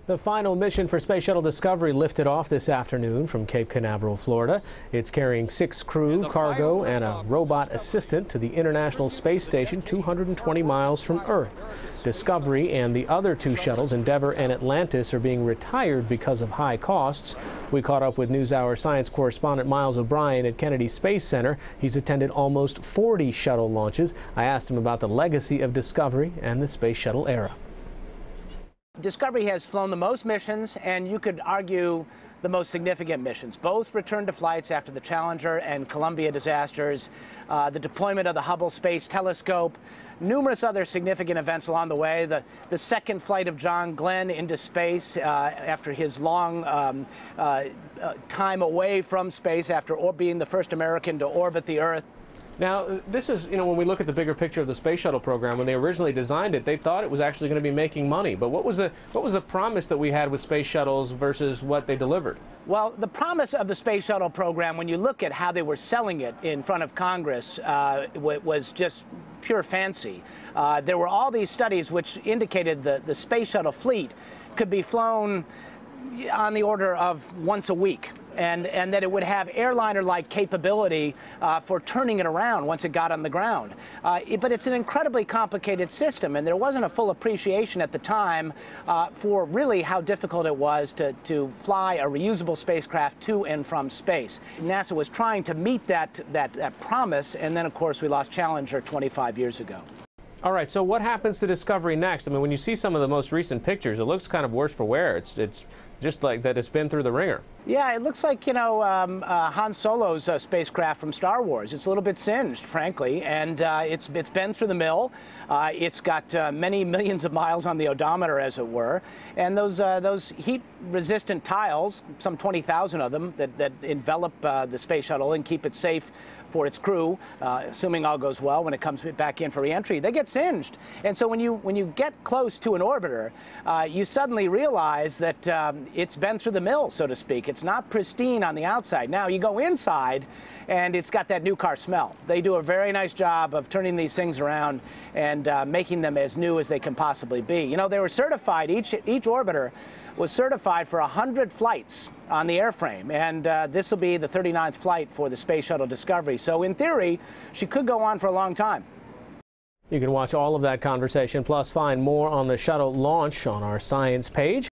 The final mission for Space Shuttle Discovery lifted off this afternoon from Cape Canaveral, Florida. It's carrying 6 crew, cargo, and a robot assistant to the International Space Station 220 miles from Earth. Discovery and the other 2 shuttles, Endeavour and Atlantis, are being retired because of high costs. We caught up with NewsHour science correspondent Miles O'Brien at Kennedy Space Center. He's attended almost 40 shuttle launches. I asked him about the legacy of Discovery and the Space Shuttle era. Discovery has flown the most missions, and you could argue the most significant missions. Both returned to flights after the Challenger and Columbia disasters, the deployment of the Hubble Space Telescope, numerous other significant events along the way. The second flight of John Glenn into space after his long time away from space after being the first American to orbit the Earth. Now, this is, when we look at the bigger picture of the Space Shuttle program, when they originally designed it, they thought it was actually going to be making money. But what was the promise that we had with space shuttles versus what they delivered? Well, the promise of the Space Shuttle program, when you look at how they were selling it in front of Congress, was just pure fancy. There were all these studies which indicated the Space Shuttle fleet could be flown on the order of once a week, and that it would have airliner-like capability for turning it around once it got on the ground. But it's an incredibly complicated system, and there wasn't a full appreciation at the time for really how difficult it was to fly a reusable spacecraft to and from space. NASA was trying to meet that promise, and then, of course, we lost Challenger 25 years ago. All right, so what happens to Discovery next? I mean, when you see some of the most recent pictures, it looks kind of worse for wear. It's just like that it's been through the ringer. Yeah, it looks like, Han Solo's spacecraft from Star Wars. It's a little bit singed, frankly, and it's been through the mill. It's got many millions of miles on the odometer, as it were, and those heat-resistant tiles, some 20,000 of them, that envelop the space shuttle and keep it safe for its crew, assuming all goes well when it comes back in for re-entry, they get singed. And so when you get close to an orbiter, you suddenly realize that it's been through the mill, so to speak. It's not pristine on the outside. Now you go inside, and it's got that new car smell. They do a very nice job of turning these things around and making them as new as they can possibly be. They were certified, each orbiter was certified for 100 flights on the airframe, and this will be the 39th flight for the Space Shuttle Discovery. So in theory, she could go on for a long time. You can watch all of that conversation, plus find more on the shuttle launch on our science page.